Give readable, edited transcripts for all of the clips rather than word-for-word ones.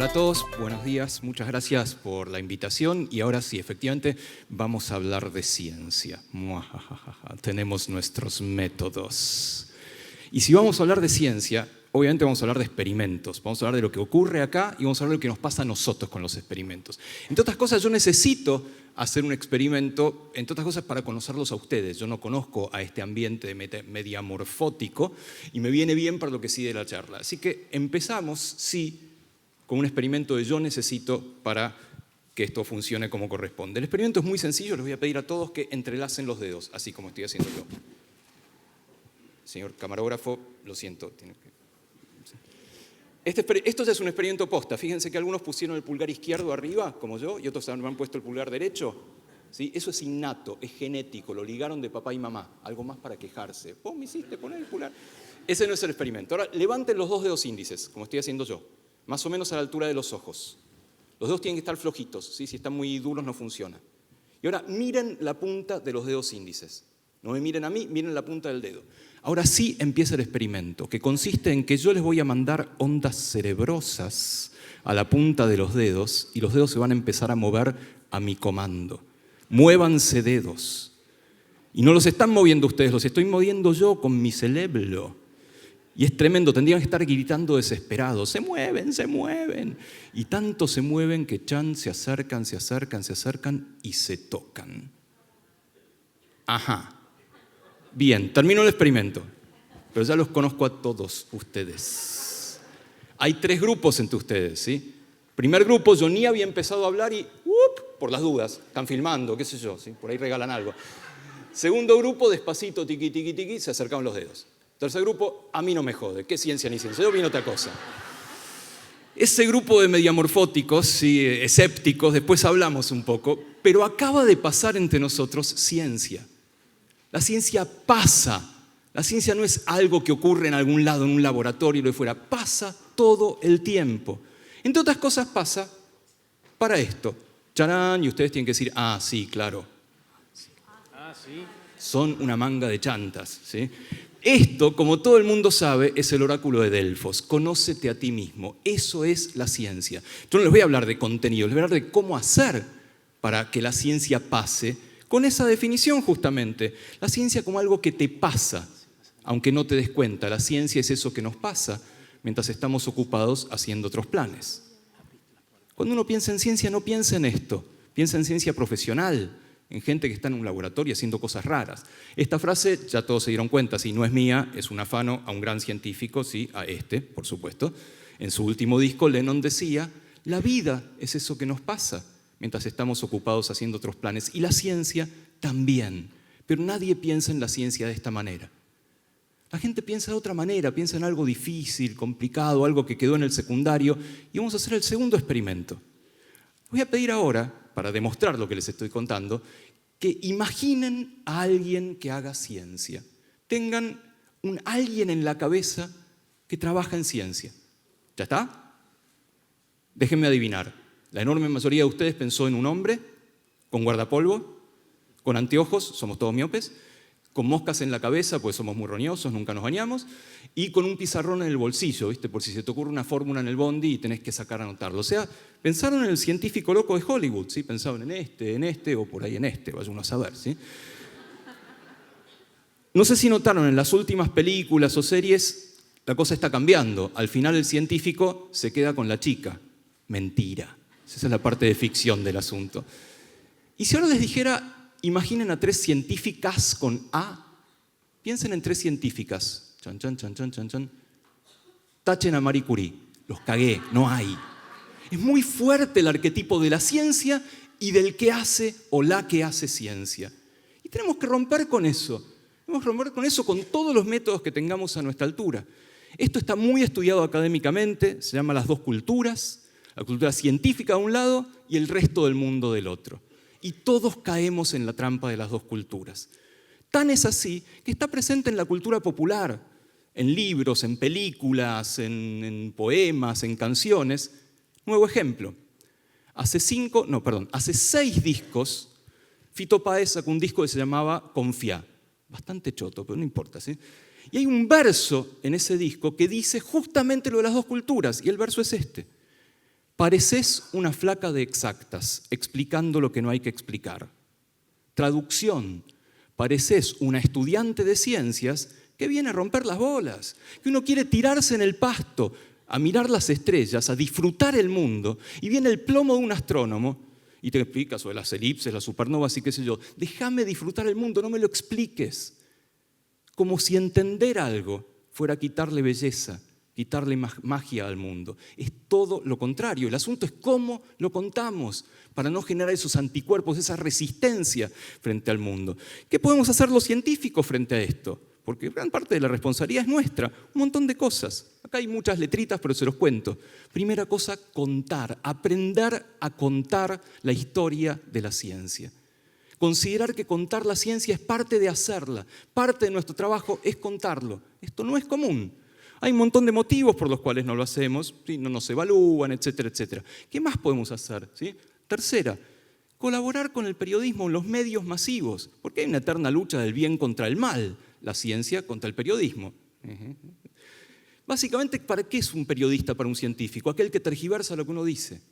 Hola a todos, buenos días, muchas gracias por la invitación y ahora sí, efectivamente, vamos a hablar de ciencia. Tenemos nuestros métodos. Y si vamos a hablar de ciencia, obviamente vamos a hablar de experimentos, vamos a hablar de lo que ocurre acá y vamos a hablar de lo que nos pasa a nosotros con los experimentos. Entre otras cosas, yo necesito hacer un experimento, entre otras cosas, para conocerlos a ustedes. Yo no conozco a este ambiente mediamorfótico y me viene bien para lo que sigue la charla. Así que empezamos, sí, con un experimento de yo necesito para que esto funcione como corresponde. El experimento es muy sencillo, les voy a pedir a todos que entrelacen los dedos, así como estoy haciendo yo. Señor camarógrafo, lo siento. Esto ya es un experimento posta. Fíjense que algunos pusieron el pulgar izquierdo arriba, como yo, y otros han puesto el pulgar derecho. ¿Sí? Eso es innato, es genético, lo ligaron de papá y mamá. Algo más para quejarse. Vos me hiciste poner el pulgar. Ese no es el experimento. Ahora, levanten los dos dedos índices, como estoy haciendo yo. Más o menos a la altura de los ojos. Los dedos tienen que estar flojitos, ¿sí? Si están muy duros no funciona. Y ahora miren la punta de los dedos índices. No me miren a mí, miren la punta del dedo. Ahora sí empieza el experimento, que consiste en que yo les voy a mandar ondas cerebrosas a la punta de los dedos y los dedos se van a empezar a mover a mi comando. Muévanse dedos. Y no los están moviendo ustedes, los estoy moviendo yo con mi cerebro. Y es tremendo, tendrían que estar gritando desesperados, se mueven. Y tanto se mueven que se acercan y se tocan. Ajá. Bien, termino el experimento, pero ya los conozco a todos ustedes. Hay 3 grupos entre ustedes, ¿sí? Primer grupo, yo ni había empezado a hablar y, por las dudas, están filmando, qué sé yo, ¿sí? Por ahí regalan algo. Segundo grupo, despacito, tiqui, se acercaban los dedos. Tercer grupo, a mí no me jode, qué ciencia ni ciencia, yo vi otra cosa. Ese grupo de mediamorfóticos, sí, escépticos, después hablamos un poco, pero acaba de pasar entre nosotros ciencia. La ciencia pasa, la ciencia no es algo que ocurre en algún lado, en un laboratorio y lo de fuera, pasa todo el tiempo. Entre otras cosas pasa para esto. ¡Charán! Y ustedes tienen que decir, ah, sí, claro. Ah, sí. Son una manga de chantas, ¿sí? Esto, como todo el mundo sabe, es el oráculo de Delfos. Conócete a ti mismo. Eso es la ciencia. Yo no les voy a hablar de contenido, les voy a hablar de cómo hacer para que la ciencia pase con esa definición justamente. La ciencia como algo que te pasa, aunque no te des cuenta. La ciencia es eso que nos pasa mientras estamos ocupados haciendo otros planes. Cuando uno piensa en ciencia, no piensa en esto. Piensa en ciencia profesional, en gente que está en un laboratorio haciendo cosas raras. Esta frase, ya todos se dieron cuenta, sí, no es mía, es un afano a un gran científico, sí, a por supuesto. En su último disco, Lennon decía, la vida es eso que nos pasa mientras estamos ocupados haciendo otros planes. Y la ciencia también. Pero nadie piensa en la ciencia de esta manera. La gente piensa de otra manera, piensa en algo difícil, complicado, algo que quedó en el secundario. Y vamos a hacer el segundo experimento. Voy a pedir ahora, para demostrar lo que les estoy contando, que imaginen a alguien que haga ciencia. Tengan un alguien en la cabeza que trabaja en ciencia. ¿Ya está? Déjenme adivinar. La enorme mayoría de ustedes pensó en un hombre con guardapolvo, con anteojos, somos todos miopes, con moscas en la cabeza, pues somos muy roñosos, nunca nos bañamos, y con un pizarrón en el bolsillo, ¿viste? Por si se te ocurre una fórmula en el bondi y tenés que sacar a anotarlo. O sea, pensaron en el científico loco de Hollywood, ¿sí? Pensaban en este o por ahí en este, vaya uno a saber, ¿sí? No sé si notaron, en las últimas películas o series, la cosa está cambiando. Al final el científico se queda con la chica. Mentira. Esa es la parte de ficción del asunto. Y si ahora les dijera, imaginen a 3 científicas con A, piensen en 3 científicas. Chan, chan, chan, chan, chan, chan. Tachen a Marie Curie. Los cagué, no hay. Es muy fuerte el arquetipo de la ciencia y del que hace o la que hace ciencia. Y tenemos que romper con eso. Tenemos que romper con eso con todos los métodos que tengamos a nuestra altura. Esto está muy estudiado académicamente, se llama las 2 culturas. La cultura científica de un lado y el resto del mundo del otro. Y todos caemos en la trampa de las 2 culturas. Tan es así que está presente en la cultura popular, en libros, en películas, en poemas, en canciones. Nuevo ejemplo. Hace 6 discos, Fito Páez sacó un disco que se llamaba Confiá. Bastante choto, pero no importa, ¿sí? Y hay un verso en ese disco que dice justamente lo de las 2 culturas, y el verso es este. Parecés una flaca de exactas, explicando lo que no hay que explicar. Traducción. Parecés una estudiante de ciencias que viene a romper las bolas, que uno quiere tirarse en el pasto, a mirar las estrellas, a disfrutar el mundo, y viene el plomo de un astrónomo y te explica sobre las elipses, las supernovas y qué sé yo. Déjame disfrutar el mundo, no me lo expliques. Como si entender algo fuera quitarle belleza, quitarle magia al mundo. Es todo lo contrario. El asunto es cómo lo contamos para no generar esos anticuerpos, esa resistencia frente al mundo. ¿Qué podemos hacer los científicos frente a esto? Porque gran parte de la responsabilidad es nuestra, un montón de cosas. Acá hay muchas letritas, pero se los cuento. Primera cosa, contar, aprender a contar la historia de la ciencia. Considerar que contar la ciencia es parte de hacerla, parte de nuestro trabajo es contarlo. Esto no es común. Hay un montón de motivos por los cuales no lo hacemos, ¿sí? No nos evalúan, etcétera, etcétera. ¿Qué más podemos hacer? ¿Sí? Tercera, colaborar con el periodismo en los medios masivos, porque hay una eterna lucha del bien contra el mal, la ciencia contra el periodismo. Básicamente, ¿para qué es un periodista para un científico? Aquel que tergiversa lo que uno dice.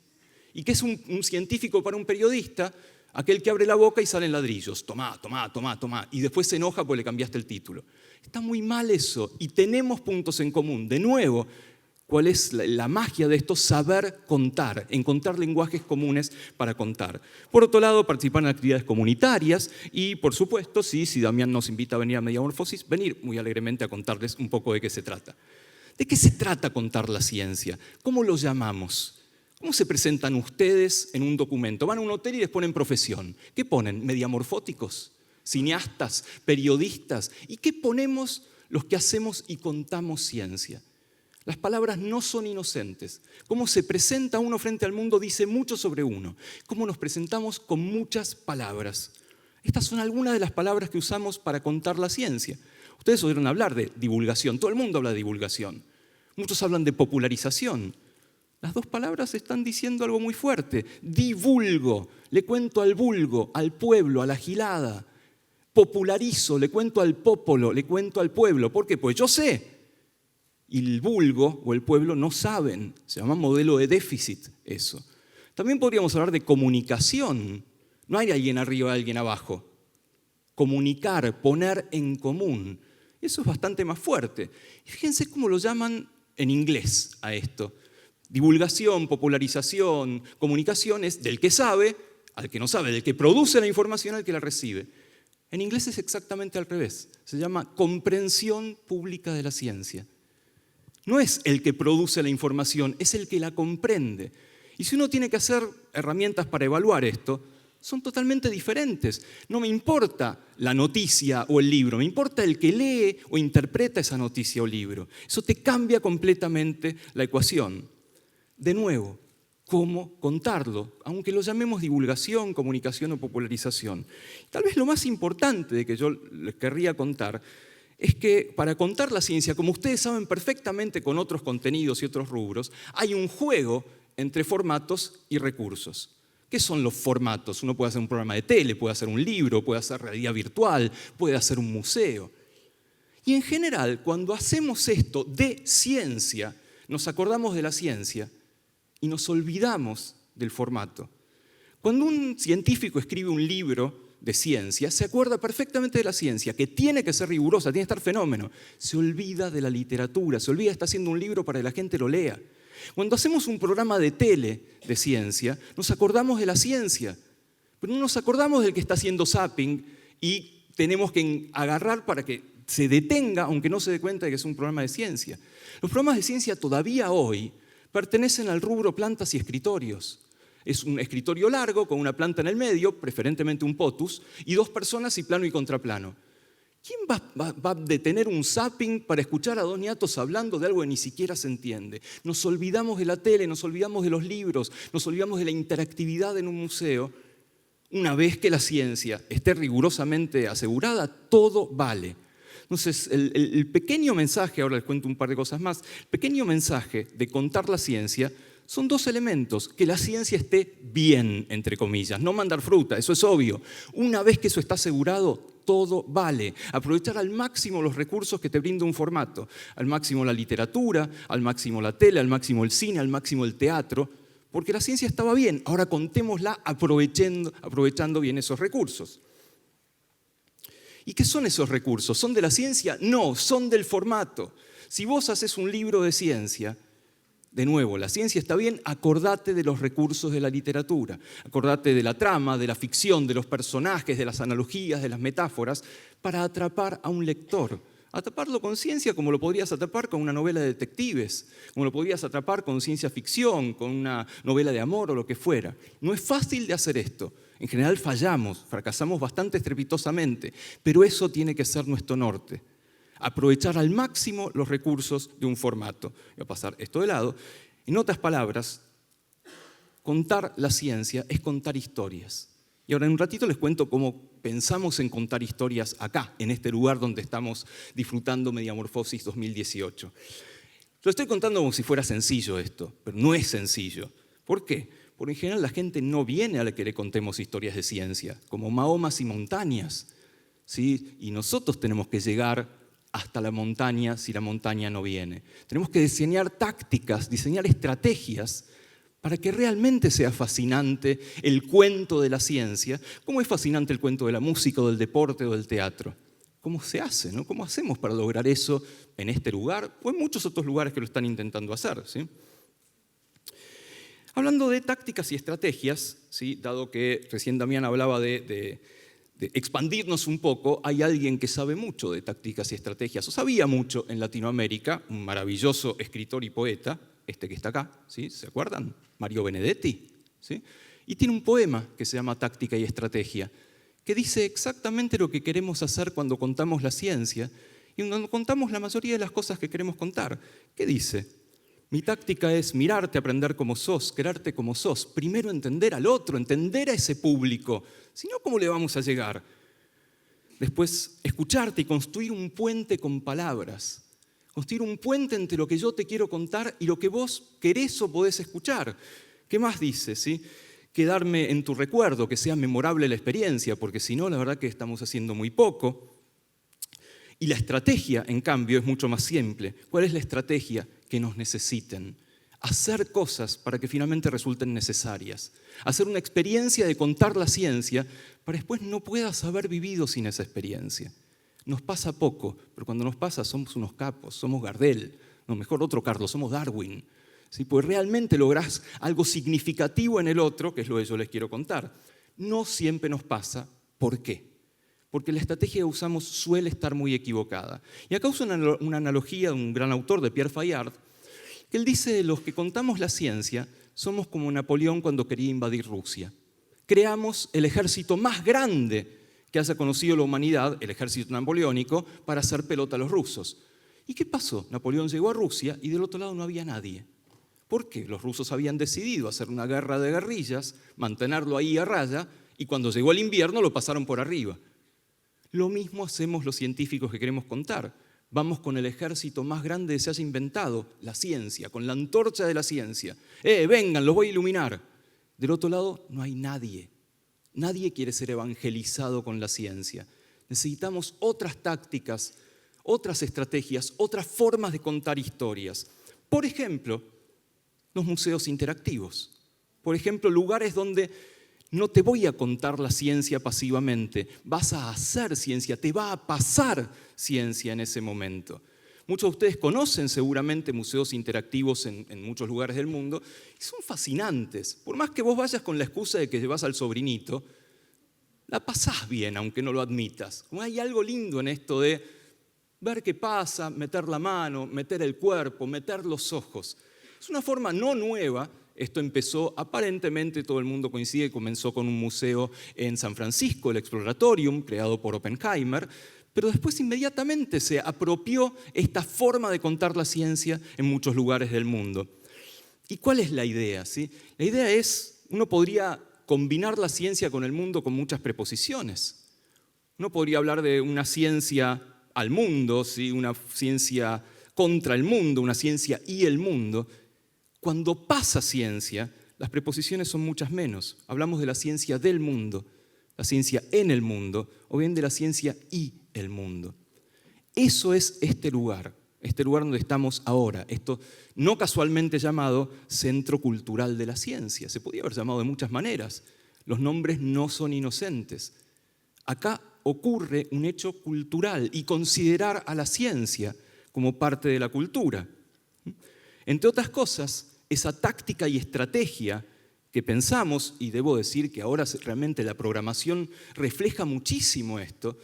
¿Y qué es un científico para un periodista? Aquel que abre la boca y salen ladrillos. Tomá, tomá, tomá, tomá. Y después se enoja porque le cambiaste el título. Está muy mal eso. Y tenemos puntos en común. De nuevo, ¿cuál es la magia de esto? Saber contar, encontrar lenguajes comunes para contar. Por otro lado, participar en actividades comunitarias y, por supuesto, si Damián nos invita a venir a Mediamorfosis, venir muy alegremente a contarles un poco de qué se trata. ¿De qué se trata contar la ciencia? ¿Cómo lo llamamos? ¿Cómo se presentan ustedes en un documento? Van a un hotel y les ponen profesión. ¿Qué ponen? ¿Mediamorfóticos? ¿Cineastas? ¿Periodistas? ¿Y qué ponemos los que hacemos y contamos ciencia? Las palabras no son inocentes. Cómo se presenta uno frente al mundo dice mucho sobre uno. Cómo nos presentamos con muchas palabras. Estas son algunas de las palabras que usamos para contar la ciencia. Ustedes oyeron hablar de divulgación. Todo el mundo habla de divulgación. Muchos hablan de popularización. Las dos palabras están diciendo algo muy fuerte. Divulgo, le cuento al vulgo, al pueblo, a la gilada. Popularizo, le cuento al popolo, le cuento al pueblo. ¿Por qué? Pues yo sé. Y el vulgo o el pueblo no saben. Se llama modelo de déficit eso. También podríamos hablar de comunicación. No hay alguien arriba y alguien abajo. Comunicar, poner en común. Eso es bastante más fuerte. Y fíjense cómo lo llaman en inglés a esto. Divulgación, popularización, comunicación es del que sabe al que no sabe, del que produce la información al que la recibe. En inglés es exactamente al revés. Se llama comprensión pública de la ciencia. No es el que produce la información, es el que la comprende. Y si uno tiene que hacer herramientas para evaluar esto, son totalmente diferentes. No me importa la noticia o el libro, me importa el que lee o interpreta esa noticia o libro. Eso te cambia completamente la ecuación. De nuevo, ¿cómo contarlo? Aunque lo llamemos divulgación, comunicación o popularización. Tal vez lo más importante de que yo les querría contar es que para contar la ciencia, como ustedes saben perfectamente con otros contenidos y otros rubros, hay un juego entre formatos y recursos. ¿Qué son los formatos? Uno puede hacer un programa de tele, puede hacer un libro, puede hacer realidad virtual, puede hacer un museo. Y en general, cuando hacemos esto de ciencia, nos acordamos de la ciencia y nos olvidamos del formato. Cuando un científico escribe un libro de ciencia, se acuerda perfectamente de la ciencia, que tiene que ser rigurosa, tiene que estar fenómeno. Se olvida de la literatura, se olvida de estar haciendo un libro para que la gente lo lea. Cuando hacemos un programa de tele de ciencia, nos acordamos de la ciencia, pero no nos acordamos del que está haciendo zapping y tenemos que agarrar para que se detenga, aunque no se dé cuenta de que es un programa de ciencia. Los programas de ciencia todavía hoy pertenecen al rubro plantas y escritorios. Es un escritorio largo con una planta en el medio, preferentemente un potus, y dos personas y plano y contraplano. ¿Quién va a detener un zapping para escuchar a dos niatos hablando de algo que ni siquiera se entiende? Nos olvidamos de la tele, nos olvidamos de los libros, nos olvidamos de la interactividad en un museo. Una vez que la ciencia esté rigurosamente asegurada, todo vale. Entonces, el pequeño mensaje, ahora les cuento un par de cosas más, el pequeño mensaje de contar la ciencia son dos elementos: que la ciencia esté bien, entre comillas, no mandar fruta, eso es obvio. Una vez que eso está asegurado, todo vale. Aprovechar al máximo los recursos que te brinda un formato, al máximo la literatura, al máximo la tele, al máximo el cine, al máximo el teatro, porque la ciencia estaba bien, ahora contémosla aprovechando bien esos recursos. ¿Y qué son esos recursos? ¿Son de la ciencia? No, son del formato. Si vos haces un libro de ciencia, de nuevo, la ciencia está bien, acordate de los recursos de la literatura, acordate de la trama, de la ficción, de los personajes, de las analogías, de las metáforas, para atrapar a un lector. Atraparlo con ciencia como lo podrías atrapar con una novela de detectives, como lo podrías atrapar con ciencia ficción, con una novela de amor o lo que fuera. No es fácil de hacer esto. En general fallamos, fracasamos bastante estrepitosamente, pero eso tiene que ser nuestro norte. Aprovechar al máximo los recursos de un formato. Voy a pasar esto de lado. En otras palabras, contar la ciencia es contar historias. Y ahora en un ratito les cuento cómo pensamos en contar historias acá, en este lugar donde estamos disfrutando Mediamorfosis 2018. Lo estoy contando como si fuera sencillo esto, pero no es sencillo. ¿Por qué? Porque en general la gente no viene a la que le contemos historias de ciencia, como mahomas y montañas, ¿sí? Y nosotros tenemos que llegar hasta la montaña si la montaña no viene. Tenemos que diseñar tácticas, diseñar estrategias para que realmente sea fascinante el cuento de la ciencia, como es fascinante el cuento de la música, o del deporte o del teatro. ¿Cómo se hace, no? ¿Cómo hacemos para lograr eso en este lugar o en muchos otros lugares que lo están intentando hacer, ¿sí? Hablando de tácticas y estrategias, ¿sí? Dado que recién Damián hablaba de expandirnos un poco, hay alguien que sabe mucho de tácticas y estrategias, o sabía mucho en Latinoamérica, un maravilloso escritor y poeta, este que está acá, ¿sí? ¿Se acuerdan? Mario Benedetti, ¿sí? Y tiene un poema que se llama Táctica y Estrategia, que dice exactamente lo que queremos hacer cuando contamos la ciencia y cuando contamos la mayoría de las cosas que queremos contar. ¿Qué dice? Mi táctica es mirarte, aprender como sos, quererte como sos. Primero entender al otro, entender a ese público. Si no, ¿cómo le vamos a llegar? Después, escucharte y construir un puente con palabras. Construir un puente entre lo que yo te quiero contar y lo que vos querés o podés escuchar. ¿Qué más dice? ¿Sí? Quedarme en tu recuerdo, que sea memorable la experiencia, porque si no, la verdad que estamos haciendo muy poco. Y la estrategia, en cambio, es mucho más simple. ¿Cuál es la estrategia? Que nos necesiten. Hacer cosas para que finalmente resulten necesarias. Hacer una experiencia de contar la ciencia para después no puedas haber vivido sin esa experiencia. Nos pasa poco, pero cuando nos pasa somos unos capos, somos Gardel, no, mejor otro Carlos, somos Darwin. ¿Sí? Pues realmente lográs algo significativo en el otro, que es lo que yo les quiero contar. No siempre nos pasa. ¿Por qué? Porque la estrategia que usamos suele estar muy equivocada. Y acá uso una analogía de un gran autor, de Pierre Fayard, que él dice, los que contamos la ciencia somos como Napoleón cuando quería invadir Rusia. Creamos el ejército más grande que haya conocido la humanidad, el ejército napoleónico, para hacer pelota a los rusos. ¿Y qué pasó? Napoleón llegó a Rusia y del otro lado no había nadie. ¿Por qué? Los rusos habían decidido hacer una guerra de guerrillas, mantenerlo ahí a raya, y cuando llegó el invierno lo pasaron por arriba. Lo mismo hacemos los científicos que queremos contar. Vamos con el ejército más grande que se haya inventado, la ciencia, con la antorcha de la ciencia. Vengan, los voy a iluminar. Del otro lado no hay nadie. Nadie quiere ser evangelizado con la ciencia. Necesitamos otras tácticas, otras estrategias, otras formas de contar historias. Por ejemplo, los museos interactivos. Por ejemplo, lugares donde no te voy a contar la ciencia pasivamente, vas a hacer ciencia, te va a pasar ciencia en ese momento. Muchos de ustedes conocen seguramente museos interactivos en muchos lugares del mundo y son fascinantes. Por más que vos vayas con la excusa de que llevas al sobrinito, la pasás bien, aunque no lo admitas. Como hay algo lindo en esto de ver qué pasa, meter la mano, meter el cuerpo, meter los ojos. Es una forma no nueva. Esto empezó, aparentemente todo el mundo coincide, comenzó con un museo en San Francisco, el Exploratorium, creado por Oppenheimer, pero después inmediatamente se apropió esta forma de contar la ciencia en muchos lugares del mundo. ¿Y cuál es la idea? ¿Sí? La idea es, uno podría combinar la ciencia con el mundo con muchas preposiciones. Uno podría hablar de una ciencia al mundo, ¿sí? Una ciencia contra el mundo, una ciencia y el mundo. Cuando pasa ciencia, las preposiciones son muchas menos. Hablamos de la ciencia del mundo, la ciencia en el mundo, o bien de la ciencia y el mundo. Eso es este lugar. este lugar donde estamos ahora, esto no casualmente llamado Centro Cultural de la Ciencia. Se podía haber llamado de muchas maneras. Los nombres no son inocentes. Acá ocurre un hecho cultural y considerar a la ciencia como parte de la cultura. Entre otras cosas, esa táctica y estrategia que pensamos, y debo decir que ahora realmente la programación refleja muchísimo esto,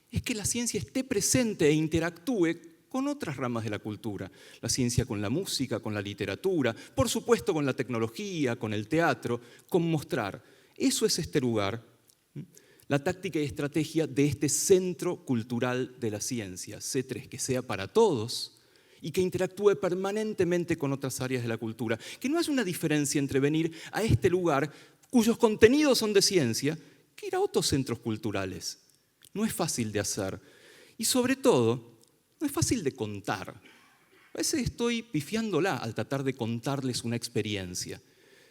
es que la ciencia esté presente e interactúe con otras ramas de la cultura. La ciencia con la música, con la literatura, por supuesto con la tecnología, con el teatro, con mostrar. Eso es este lugar, la táctica y estrategia de este Centro Cultural de la Ciencia, C3, que sea para todos y que interactúe permanentemente con otras áreas de la cultura. Que no haya una diferencia entre venir a este lugar cuyos contenidos son de ciencia que ir a otros centros culturales. No es fácil de hacer. Y sobre todo, no es fácil de contar. A veces estoy pifiándola al tratar de contarles una experiencia.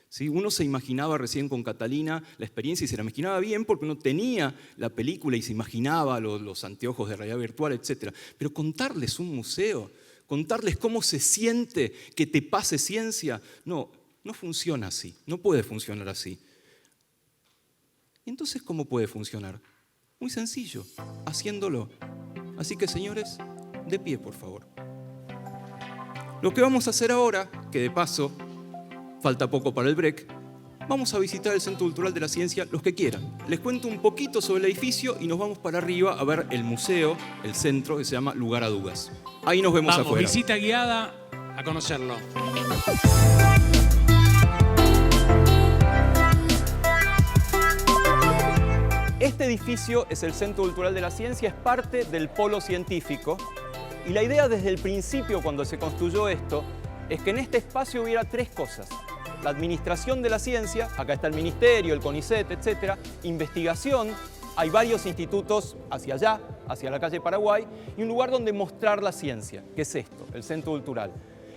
¿Sí? Uno se imaginaba recién con Catalina la experiencia y se la imaginaba bien porque uno tenía la película y se imaginaba los anteojos de realidad virtual, etc. Pero contarles un museo, contarles cómo se siente que te pase ciencia, no funciona así, no puede funcionar así. ¿Y entonces cómo puede funcionar? Muy sencillo, haciéndolo. Así que, señores, de pie, por favor. Lo que vamos a hacer ahora, que de paso falta poco para el break, vamos a visitar el Centro Cultural de la Ciencia, los que quieran. Les cuento un poquito sobre el edificio y nos vamos para arriba a ver el museo, el centro, que se llama Lugar a Dudas. Ahí nos vemos afuera. Visita guiada a conocerlo. Este edificio es el Centro Cultural de la Ciencia, es parte del polo científico. Y la idea desde el principio, cuando se construyó esto, es que en este espacio hubiera tres cosas. La administración de la ciencia, acá está el ministerio, el CONICET, etc. Investigación, hay varios institutos hacia allá, hacia la calle Paraguay, y un lugar donde mostrar la ciencia, que es esto, el Centro Cultural.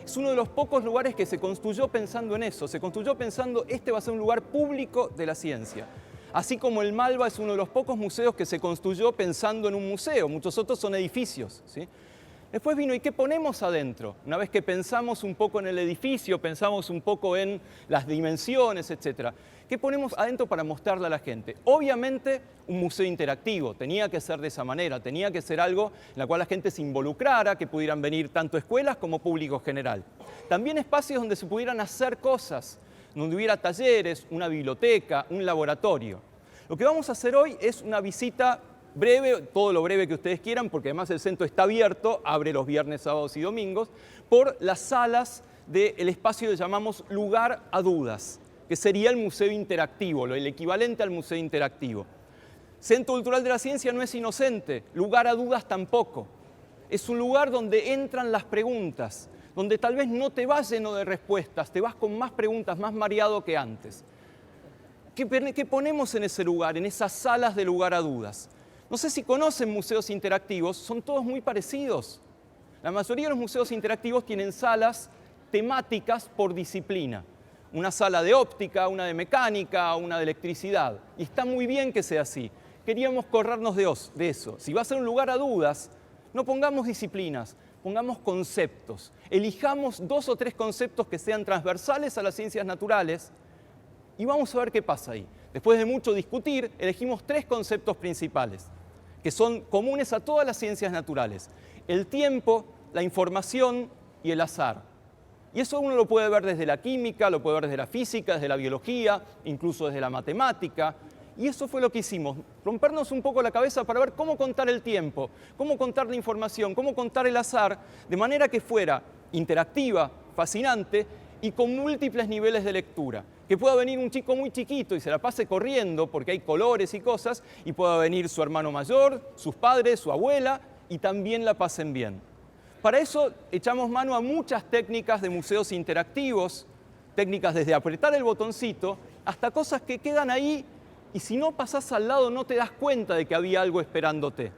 Es uno de los pocos lugares que se construyó pensando en eso, se construyó pensando este va a ser un lugar público de la ciencia. Así como el Malva es uno de los pocos museos que se construyó pensando en un museo, muchos otros son edificios, ¿sí? Después vino, ¿y qué ponemos adentro? Una vez que pensamos un poco en el edificio, pensamos un poco en las dimensiones, etc. ¿Qué ponemos adentro para mostrarle a la gente? Obviamente, un museo interactivo. Tenía que ser de esa manera. Tenía que ser algo en la cual la gente se involucrara, que pudieran venir tanto escuelas como público general. También espacios donde se pudieran hacer cosas, donde hubiera talleres, una biblioteca, un laboratorio. Lo que vamos a hacer hoy es una visita breve, todo lo breve que ustedes quieran, porque además el centro está abierto, abre los viernes, sábados y domingos, por las salas del espacio que llamamos Lugar a Dudas, que sería el museo interactivo, el equivalente al museo interactivo. Centro Cultural de la Ciencia no es inocente, Lugar a Dudas tampoco. Es un lugar donde entran las preguntas, donde tal vez no te vas lleno de respuestas, te vas con más preguntas, más mareado que antes. ¿Qué ponemos en ese lugar, en esas salas de Lugar a Dudas? No sé si conocen museos interactivos, son todos muy parecidos. La mayoría de los museos interactivos tienen salas temáticas por disciplina. Una sala de óptica, una de mecánica, una de electricidad. Y está muy bien que sea así. Queríamos corrernos de eso. Si va a ser un lugar a dudas, no pongamos disciplinas, pongamos conceptos. Elijamos 2 o 3 conceptos que sean transversales a las ciencias naturales y vamos a ver qué pasa ahí. Después de mucho discutir, elegimos 3 conceptos principales, que son comunes a todas las ciencias naturales. El tiempo, la información y el azar. Y eso uno lo puede ver desde la química, lo puede ver desde la física, desde la biología, incluso desde la matemática. Y eso fue lo que hicimos, rompernos un poco la cabeza para ver cómo contar el tiempo, cómo contar la información, cómo contar el azar, de manera que fuera interactiva, fascinante y con múltiples niveles de lectura. Que pueda venir un chico muy chiquito y se la pase corriendo porque hay colores y cosas, y pueda venir su hermano mayor, sus padres, su abuela, y también la pasen bien. Para eso echamos mano a muchas técnicas de museos interactivos, técnicas desde apretar el botoncito hasta cosas que quedan ahí y si no pasás al lado no te das cuenta de que había algo esperándote.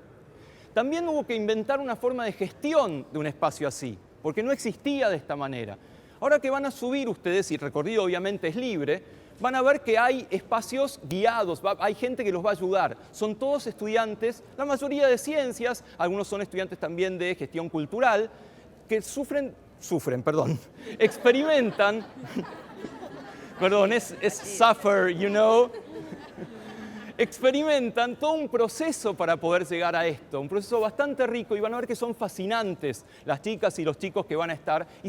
También hubo que inventar una forma de gestión de un espacio así, porque no existía de esta manera. Ahora que van a subir ustedes, y el recorrido obviamente es libre, van a ver que hay espacios guiados, hay gente que los va a ayudar. Son todos estudiantes, la mayoría de ciencias, algunos son estudiantes también de gestión cultural, que experimentan, perdón, es suffer, you know, experimentan todo un proceso para poder llegar a esto, un proceso bastante rico, y van a ver que son fascinantes las chicas y los chicos que van a estar, y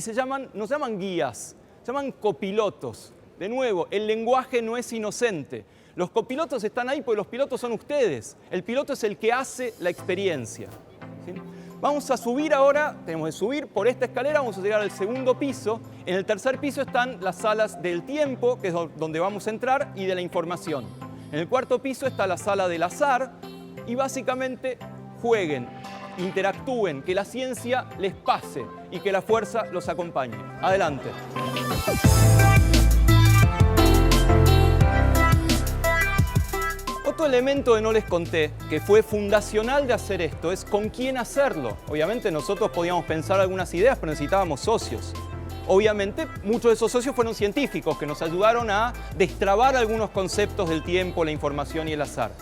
nos llaman guías, se llaman copilotos. De nuevo, el lenguaje no es inocente. Los copilotos están ahí porque los pilotos son ustedes. El piloto es el que hace la experiencia. ¿Sí? Vamos a subir ahora, tenemos que subir por esta escalera, vamos a llegar al segundo piso. En el tercer piso están las salas del tiempo, que es donde vamos a entrar, y de la información. En el cuarto piso está la sala del azar, y básicamente jueguen, interactúen, que la ciencia les pase y que la fuerza los acompañe. Adelante. Otro elemento que no les conté, que fue fundacional de hacer esto, es con quién hacerlo. Obviamente nosotros podíamos pensar algunas ideas, pero necesitábamos socios. Obviamente muchos de esos socios fueron científicos que nos ayudaron a destrabar algunos conceptos del tiempo, la información y el azar.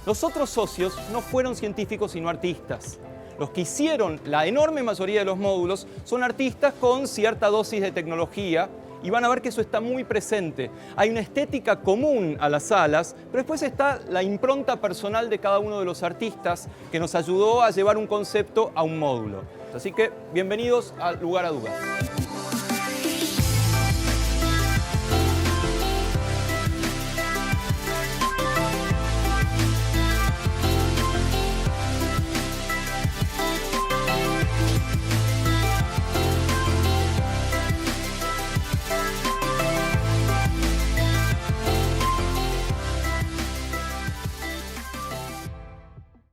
Los otros socios no fueron científicos sino artistas. Los que hicieron la enorme mayoría de los módulos son artistas con cierta dosis de tecnología, y van a ver que eso está muy presente. Hay una estética común a las salas, pero después está la impronta personal de cada uno de los artistas que nos ayudó a llevar un concepto a un módulo. Así que bienvenidos al Lugar a Dudas.